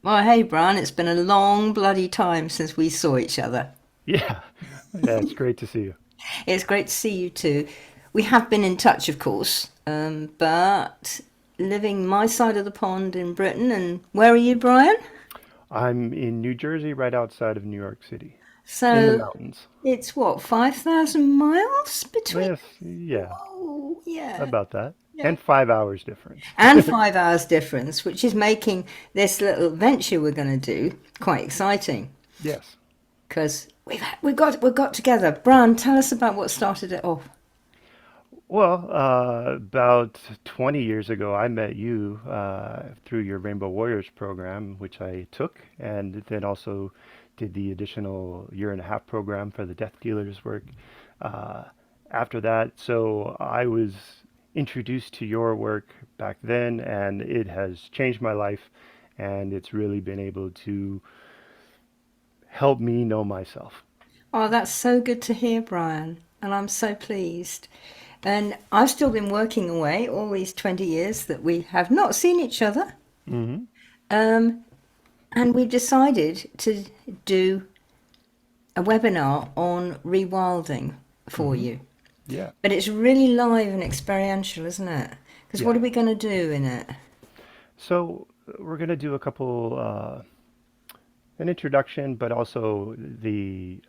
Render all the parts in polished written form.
Well, hey, Brian, it's been a long bloody time since we saw each other. Yeah, yeah, it's great to see you. It's great to see you too. We have been in touch, of course, but living my side of the pond in Britain. And where are you, Brian? I'm in New Jersey, right outside of New York City, in the So mountains. it's what, 5,000 miles between? Yes, yeah, Oh, yeah. about that. Yeah. And 5 hours difference. And 5 hours difference, which is making this little venture we're going to do quite exciting Yes. because we got together. Brian, tell us about what started it off. Well, about 20 years ago, I met you through your Rainbow Warriors program, which I took, and then also did the additional year and a half program for the Death Dealers work. Uh, After that, so I was introduced to your work back then, and it has changed my life, and it's really been able to help me know myself. Oh, that's so good to hear, Brian. And I'm so pleased. And I've still been working away all these 20 years that we have not seen each other. Hmm. Um, and we've decided to do a webinar on rewilding for Hmm. you. Yeah. But it's really live and experiential, isn't it? Because what Yeah. are we going to do in it? So we're going to do a couple an introduction, but also the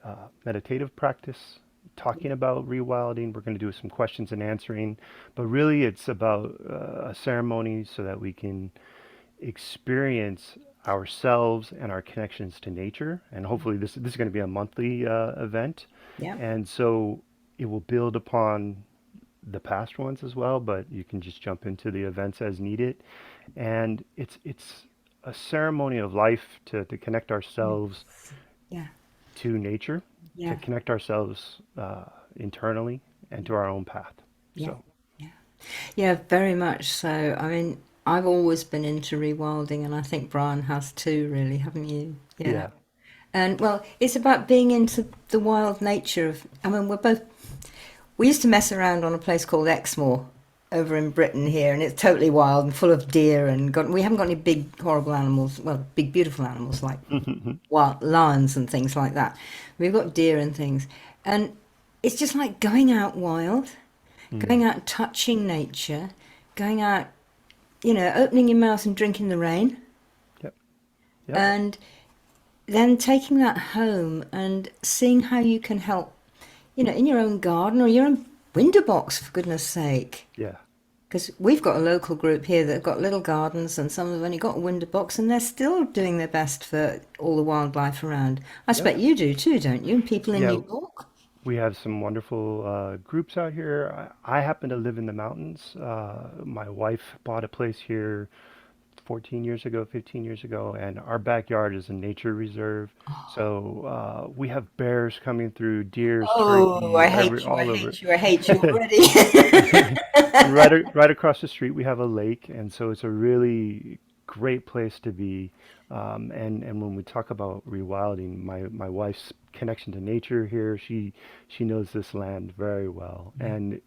meditative practice, talking about rewilding. We're going to do some questions and answering, but really it's about a ceremony so that we can experience ourselves and our connections to nature. And hopefully, this is going to be a monthly event, Yeah. and so it will build upon the past ones as well, but you can just jump into the events as needed. And it's a ceremony of life to connect ourselves Yeah. to nature, to Yeah. connect ourselves internally and to our own path. Yeah. So, Yeah. Yeah, very much so. I mean, I've always been into rewilding, and I think Brian has too, really, haven't you? Yeah. yeah. And well, it's about being into the wild nature of. I mean, we used to mess around on a place called Exmoor over in Britain here, and it's totally wild and full of deer. And we haven't got any big, horrible animals, well, big, beautiful animals like wild lions and things like that. We've got deer and things. And it's just like going out wild, Mm. going out and touching nature, going out, opening your mouth and drinking the rain. Yep. Yep. And then taking that home and seeing how you can help, in your own garden or your own window box, for goodness sake. Yeah. Because we've got a local group here that have got little gardens and some have only got a window box and they're still doing their best for all the wildlife around. I Yep. expect you do too, don't you? And people in Yeah. New York? We have some wonderful groups out here. I happen to live in the mountains. My wife bought a place here 14 years ago, 15 years ago, and our backyard is a nature reserve. So we have bears coming through, deers, Oh, I turkey, hate you, I all over. hate you, I hate you already. And right across the street, we have a lake, and so it's a really great place to be. And when we talk about rewilding, my wife's connection to nature here, she knows this land very well, and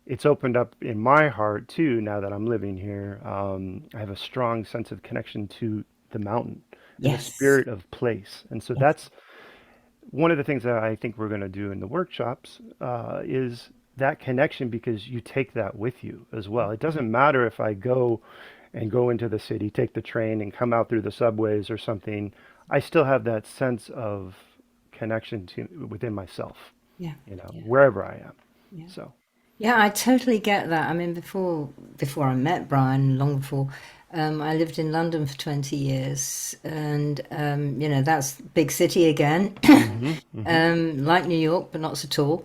it's opened up in my heart too. Now that I'm living here, I have a strong sense of connection to the mountain and the Yes. spirit of place, and so Yes. that's one of the things that I think we're going to do in the workshops is that connection because you take that with you as well. It doesn't matter if I go into the city, take the train, and come out through the subways or something. I still have that sense of connection to within myself, Yeah. Yeah. wherever I am. Yeah. So, Yeah, I totally get that. I mean, before I met Brian, long before, I lived in London for 20 years, and that's big city again, hmm. Hmm. like New York, but not so tall,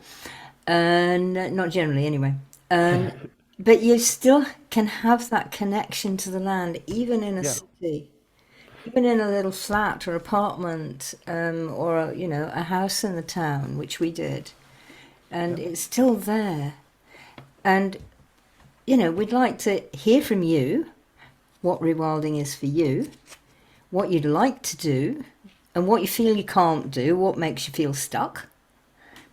and not generally anyway. And but you still can have that connection to the land, even in a Yeah. city, even in a little flat or apartment, or a house in the town, which we did, and Yep. it's still there. And we'd like to hear from you what rewilding is for you, what you'd like to do, and what you feel you can't do, what makes you feel stuck,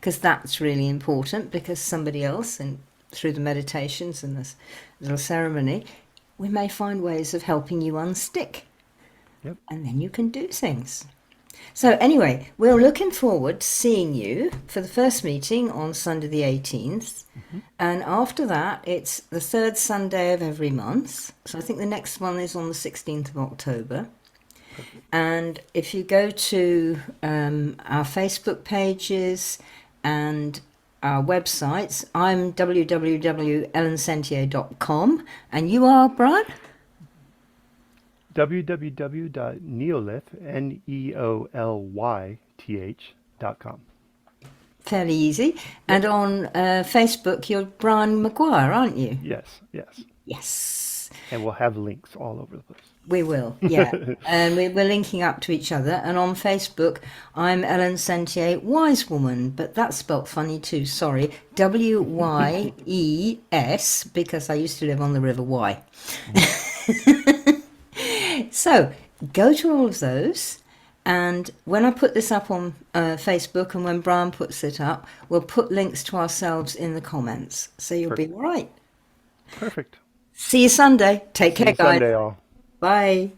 because that's really important. Because somebody else, and through the meditations and this little ceremony, we may find ways of helping you unstick. Yep. and then you can do things. So anyway, we're looking forward to seeing you for the first meeting on Sunday the 18th. Hmm. And after that, it's the third Sunday of every month. So I think the next one is on the 16th of October. Perfect. And if you go to our Facebook pages and our websites, I'm www.ellensentier.com. And you are, Brian? www.neolith, neolyth.com. Fairly easy. Yep. And on Facebook, you're Brian Maguire, aren't you? Yes, yes. Yes, And we'll have links all over we will. Yeah. the place. And we're linking up to each other. And on Facebook, I'm Ellen Sentier, Wise Woman, but that's spelt funny too. Sorry. Wyes, because I used to live on the River Wye. Mhm. So go to all of those. And when I put this up on Facebook and when Brian puts it up, we'll put links to ourselves in the comments. So you'll be Perfect. all right. Perfect. See you Sunday. Take See care, you guys. Sunday, all. Bye.